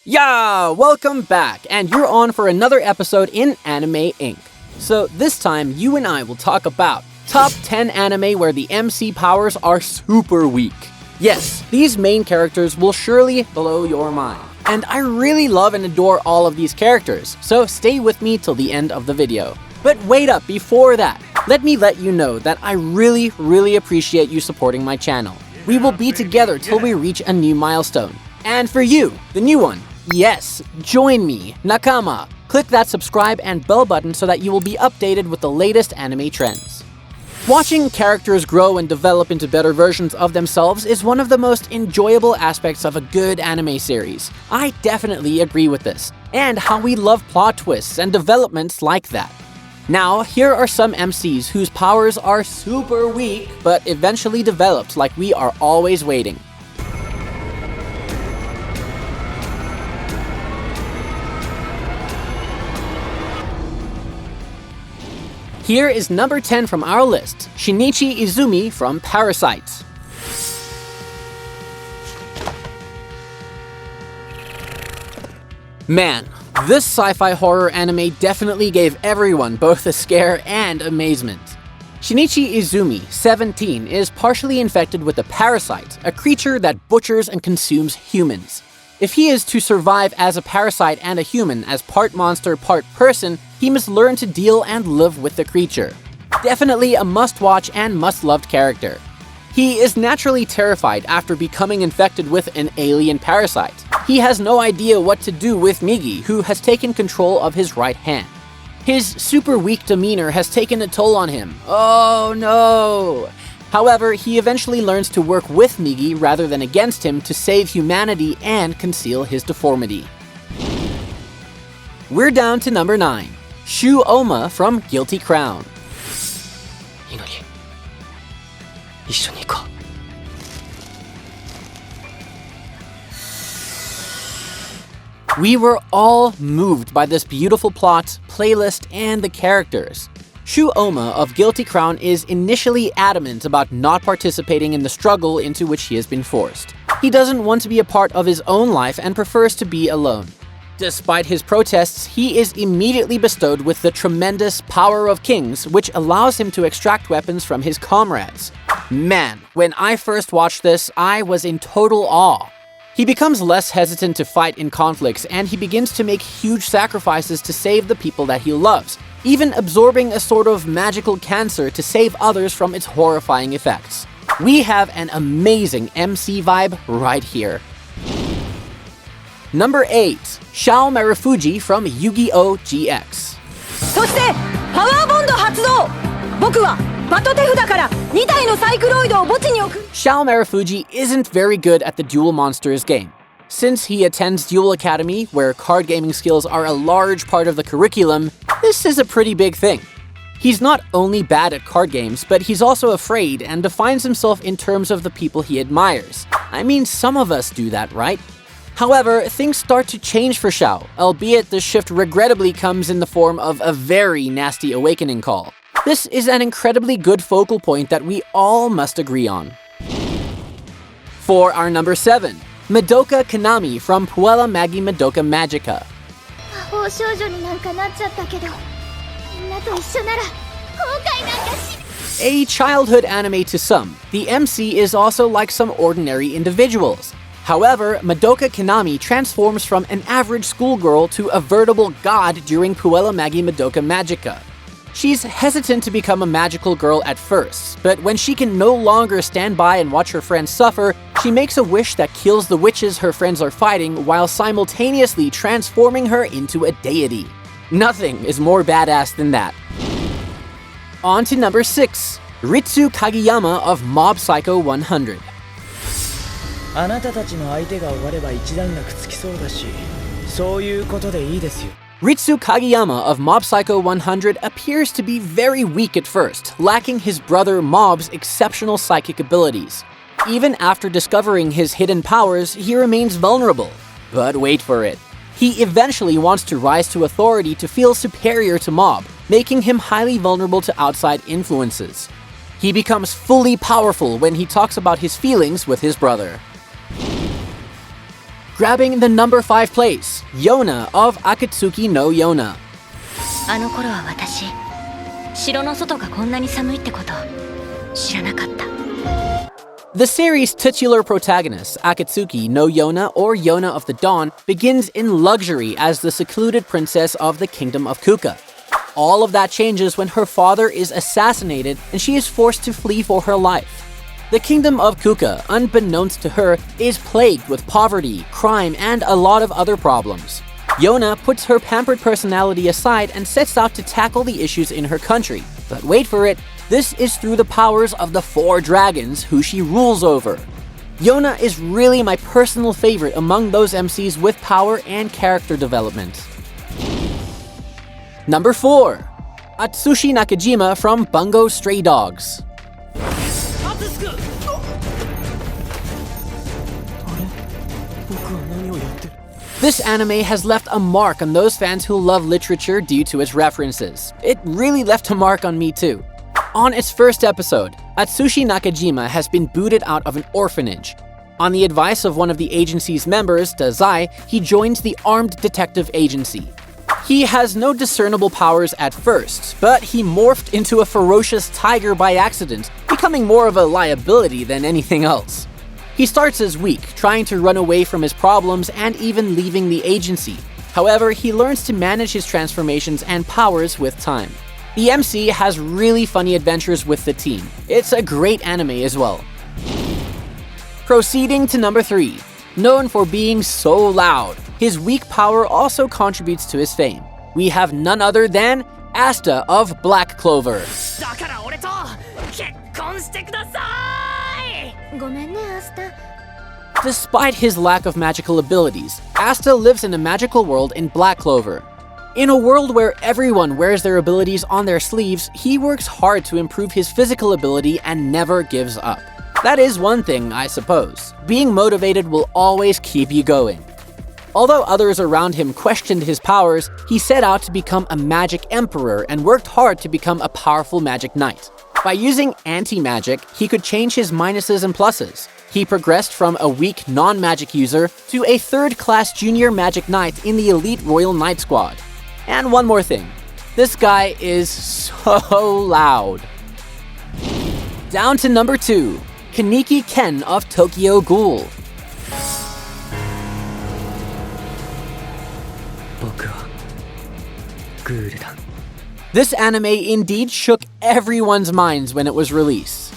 Yeah, welcome back, and you're on for another episode in Anime Inc. So this time, you and I will talk about top 10 anime where the MC powers are super weak. Yes, these main characters will surely blow your mind. And I really love and adore all of these characters, so stay with me till the end of the video. But wait up, before that, let me let you know that I really appreciate you supporting my channel. We will be together till we reach a new milestone. And for you, the new one, yes, join me, Nakama. Click that subscribe and bell button so that you will be updated with the latest anime trends. Watching characters grow and develop into better versions of themselves is one of the most enjoyable aspects of a good anime series. I definitely agree with this, and how we love plot twists and developments like that. Now, here are some MCs whose powers are super weak, but eventually developed like we are always waiting. Here is number 10 from our list, Shinichi Izumi from Parasite. Man, this sci-fi horror anime definitely gave everyone both a scare and amazement. Shinichi Izumi, 17, is partially infected with a parasite, a creature that butchers and consumes humans. If he is to survive as a parasite and a human, as part monster, part person, he must learn to deal and live with the creature. Definitely a must-watch and must-loved character. He is naturally terrified after becoming infected with an alien parasite. He has no idea what to do with Migi, who has taken control of his right hand. His super weak demeanor has taken a toll on him. Oh no! However, he eventually learns to work with Migi rather than against him to save humanity and conceal his deformity. We're down to number 9, Shu Oma from Guilty Crown. We were all moved by this beautiful plot, playlist, and the characters. Shu Oma of Guilty Crown is initially adamant about not participating in the struggle into which he has been forced. He doesn't want to be a part of his own life and prefers to be alone. Despite his protests, he is immediately bestowed with the tremendous Power of Kings, which allows him to extract weapons from his comrades. Man, when I first watched this, I was in total awe. He becomes less hesitant to fight in conflicts, and he begins to make huge sacrifices to save the people that he loves, even absorbing a sort of magical cancer to save others from its horrifying effects. We have an amazing MC vibe right here. Number 8, Shao Marufuji from Yu-Gi-Oh! GX. Shao Marufuji isn't very good at the Duel Monsters game. Since he attends Duel Academy, where card gaming skills are a large part of the curriculum, this is a pretty big thing. He's not only bad at card games, but he's also afraid and defines himself in terms of the people he admires. I mean, some of us do that, right? However, things start to change for Shao, albeit the shift regrettably comes in the form of a very nasty awakening call. This is an incredibly good focal point that we all must agree on. For our number 7, Madoka Kanami from Puella Magi Madoka Magica. A childhood anime to some, the MC is also like some ordinary individuals. However, Madoka Kanami transforms from an average schoolgirl to a veritable god during Puella Magi Madoka Magica. She's hesitant to become a magical girl at first, but when she can no longer stand by and watch her friends suffer, she makes a wish that kills the witches her friends are fighting while simultaneously transforming her into a deity. Nothing is more badass than that. On to number 6, Ritsu Kageyama of Mob Psycho 100. Ritsu Kageyama of Mob Psycho 100 appears to be very weak at first, lacking his brother Mob's exceptional psychic abilities. Even after discovering his hidden powers, he remains vulnerable. But wait for it. He eventually wants to rise to authority to feel superior to Mob, making him highly vulnerable to outside influences. He becomes fully powerful when he talks about his feelings with his brother. Grabbing the number 5 place, Yona of Akatsuki no Yona. あの頃は私、城の外がこんなに寒いってこと知らなかった。 The series' titular protagonist, Akatsuki no Yona or Yona of the Dawn, begins in luxury as the secluded princess of the kingdom of Kuka. All of that changes when her father is assassinated and she is forced to flee for her life. The kingdom of Kuka, unbeknownst to her, is plagued with poverty, crime, and a lot of other problems. Yona puts her pampered personality aside and sets out to tackle the issues in her country. But wait for it, this is through the powers of the 4 dragons who she rules over. Yona is really my personal favorite among those MCs with power and character development. Number 4. Atsushi Nakajima from Bungo Stray Dogs. This anime has left a mark on those fans who love literature due to its references. It really left a mark on me too. On its first episode, Atsushi Nakajima has been booted out of an orphanage. On the advice of one of the agency's members, Dazai, he joins the Armed Detective Agency. He has no discernible powers at first, but he morphed into a ferocious tiger by accident, becoming more of a liability than anything else. He starts as weak, trying to run away from his problems and even leaving the agency. However, he learns to manage his transformations and powers with time. The MC has really funny adventures with the team. It's a great anime as well. Proceeding to number 3. Known for being so loud, his weak power also contributes to his fame. We have none other than Asta of Black Clover. だから俺と結婚してください。ごめんね、アスタ。 Despite his lack of magical abilities, Asta lives in a magical world in Black Clover. In a world where everyone wears their abilities on their sleeves, he works hard to improve his physical ability and never gives up. That is one thing, I suppose. Being motivated will always keep you going. Although others around him questioned his powers, he set out to become a magic emperor and worked hard to become a powerful magic knight. By using anti-magic, he could change his minuses and pluses. He progressed from a weak non-magic user to a 3rd-class junior magic knight in the elite Royal Knight Squad. And one more thing, this guy is so loud. Down to number 2, Kaneki Ken of Tokyo Ghoul. This anime indeed shook everyone's minds when it was released.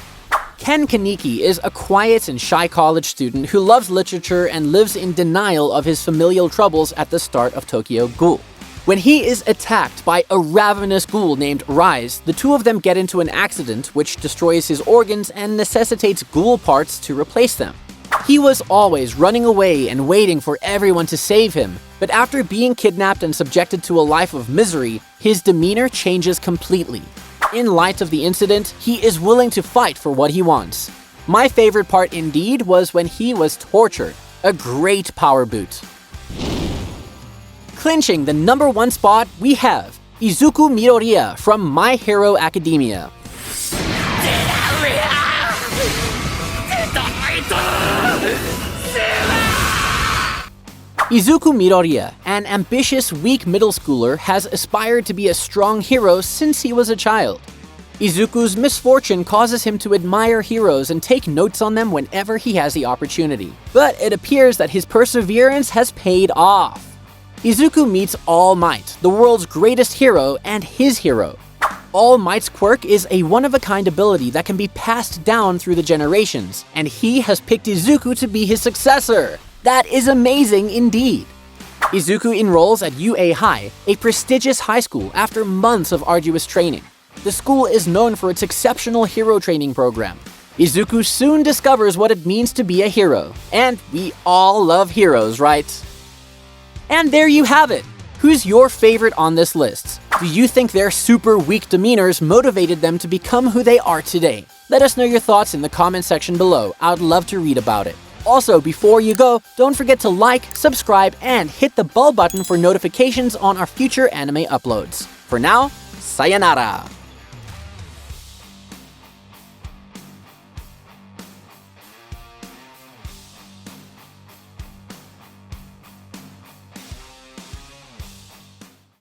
Ken Kaneki is a quiet and shy college student who loves literature and lives in denial of his familial troubles at the start of Tokyo Ghoul. When he is attacked by a ravenous ghoul named Rise, the two of them get into an accident which destroys his organs and necessitates ghoul parts to replace them. He was always running away and waiting for everyone to save him, but after being kidnapped and subjected to a life of misery, his demeanor changes completely. In light of the incident, he is willing to fight for what he wants. My favorite part indeed was when he was tortured. A great power boot. Clinching the number 1 spot, we have Izuku Midoriya from My Hero Academia. Izuku Midoriya, an ambitious, weak middle schooler, has aspired to be a strong hero since he was a child. Izuku's misfortune causes him to admire heroes and take notes on them whenever he has the opportunity. But it appears that his perseverance has paid off. Izuku meets All Might, the world's greatest hero and his hero. All Might's quirk is a one-of-a-kind ability that can be passed down through the generations, and he has picked Izuku to be his successor. That is amazing indeed. Izuku enrolls at UA High, a prestigious high school, after months of arduous training. The school is known for its exceptional hero training program. Izuku soon discovers what it means to be a hero, and we all love heroes, right? And there you have it! Who's your favorite on this list? Do you think their super weak demeanors motivated them to become who they are today? Let us know your thoughts in the comment section below. I'd love to read about it. Also, before you go, don't forget to like, subscribe, and hit the bell button for notifications on our future anime uploads. For now, sayonara!